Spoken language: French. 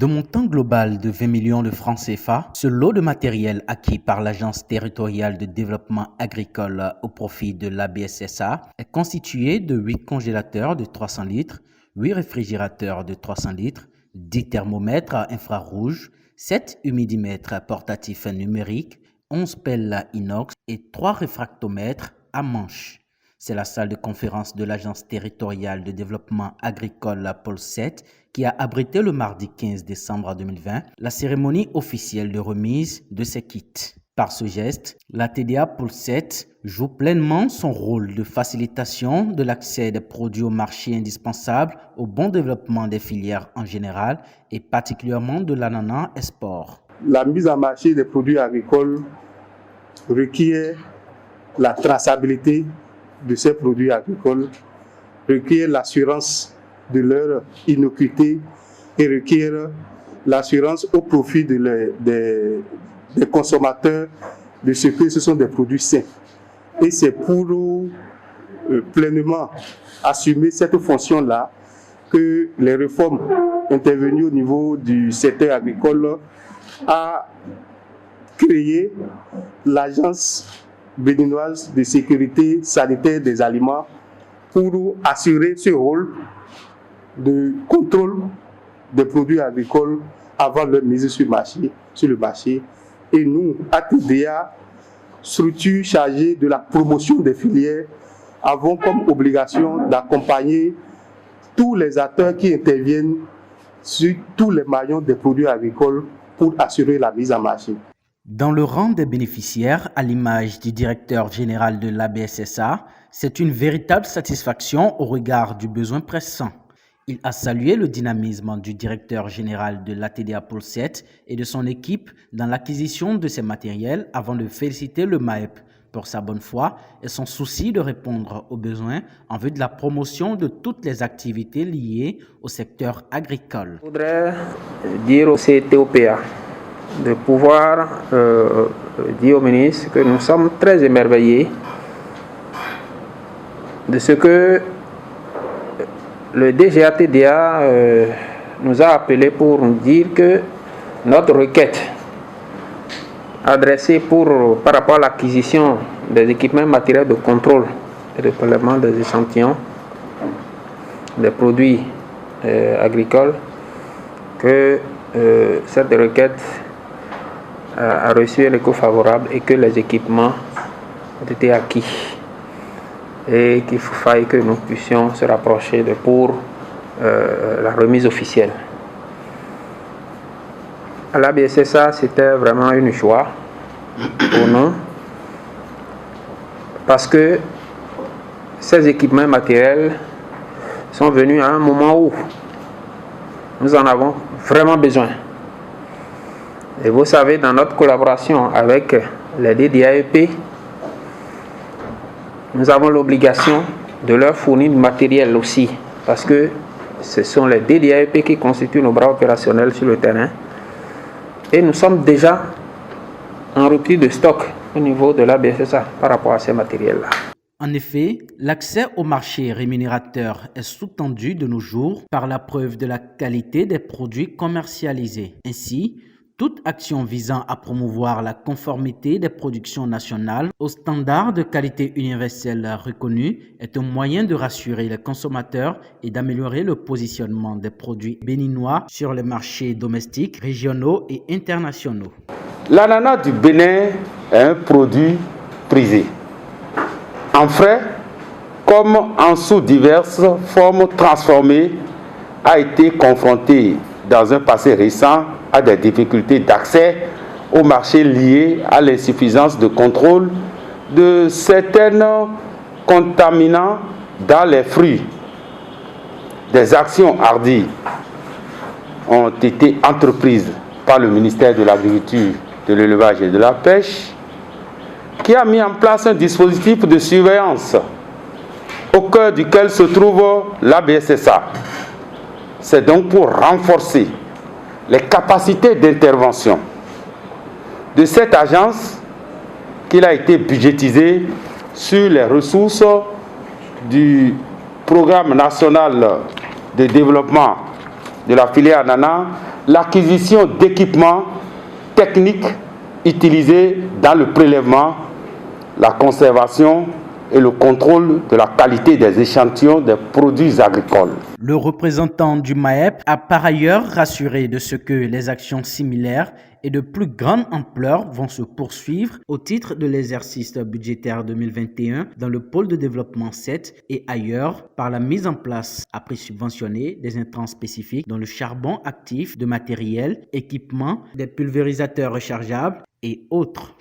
De montant global de 20 millions de francs CFA, ce lot de matériel acquis par l'Agence territoriale de développement agricole au profit de l'ABSSA est constitué de 8 congélateurs de 300 litres, 8 réfrigérateurs de 300 litres, 10 thermomètres à infrarouge, 7 humidimètres portatifs numériques, 11 pelles inox et 3 réfractomètres à manche. C'est la salle de conférence de l'Agence territoriale de développement agricole Pôle 7 qui a abrité le mardi 15 décembre 2020 la cérémonie officielle de remise de ces kits. Par ce geste, la TDA Pôle 7 joue pleinement son rôle de facilitation de l'accès des produits au marché indispensables au bon développement des filières en général et particulièrement de l'ananas export. La mise en marché des produits agricoles requiert la traçabilité de ces produits agricoles, requiert l'assurance de leur innocuité et requiert l'assurance au profit des consommateurs de ce que ce sont des produits sains. Et c'est pour pleinement assumer cette fonction-là que les réformes intervenues au niveau du secteur agricole a créé l'Agence béninoise de sécurité sanitaire des aliments pour assurer ce rôle de contrôle des produits agricoles avant leur mise sur le marché. Et nous, ATDA, structure chargée de la promotion des filières, avons comme obligation d'accompagner tous les acteurs qui interviennent sur tous les maillons des produits agricoles pour assurer la mise en marché. Dans le rang des bénéficiaires, à l'image du directeur général de l'ABSSA, c'est une véritable satisfaction au regard du besoin pressant. Il a salué le dynamisme du directeur général de l'ATDA Pôle 7 et de son équipe dans l'acquisition de ces matériels avant de féliciter le MAEP pour sa bonne foi et son souci de répondre aux besoins en vue de la promotion de toutes les activités liées au secteur agricole. Je voudrais dire au CTOPA de pouvoir dire au ministre que nous sommes très émerveillés de ce que le DGATDA nous a appelé pour nous dire que notre requête adressée par rapport à l'acquisition des équipements matériels de contrôle et de prélèvement des échantillons des produits agricoles, que cette requête a reçu un écho favorable et que les équipements ont été acquis et qu'il faille que nous puissions se rapprocher pour la remise officielle. À l'ABSSA, c'était vraiment une joie pour nous parce que ces équipements matériels sont venus à un moment où nous en avons vraiment besoin. Et vous savez, dans notre collaboration avec les DDAEP, nous avons l'obligation de leur fournir du matériel aussi, parce que ce sont les DDAEP qui constituent nos bras opérationnels sur le terrain. Et nous sommes déjà en rupture de stock au niveau de l'ABSSA par rapport à ces matériels-là. En effet, l'accès au marché rémunérateur est sous-tendu de nos jours par la preuve de la qualité des produits commercialisés. Ainsi, toute action visant à promouvoir la conformité des productions nationales aux standards de qualité universelle reconnus est un moyen de rassurer les consommateurs et d'améliorer le positionnement des produits béninois sur les marchés domestiques, régionaux et internationaux. L'ananas du Bénin est un produit prisé. En frais, comme en sous diverses formes transformées, a été confronté dans un passé récent à des difficultés d'accès au marché liées à l'insuffisance de contrôle de certains contaminants dans les fruits. Des actions hardies ont été entreprises par le ministère de l'Agriculture, de l'Élevage et de la Pêche, qui a mis en place un dispositif de surveillance au cœur duquel se trouve l'ABSSA. C'est donc pour renforcer les capacités d'intervention de cette agence qu'il a été budgétisé sur les ressources du programme national de développement de la filière ananas l'acquisition d'équipements techniques utilisés dans le prélèvement, la conservation et le contrôle de la qualité des échantillons des produits agricoles. Le représentant du MAEP a par ailleurs rassuré de ce que les actions similaires et de plus grande ampleur vont se poursuivre au titre de l'exercice budgétaire 2021 dans le pôle de développement 7 et ailleurs par la mise en place à prix subventionné des intrants spécifiques dans le charbon actif, de matériel, équipement, des pulvérisateurs rechargeables et autres.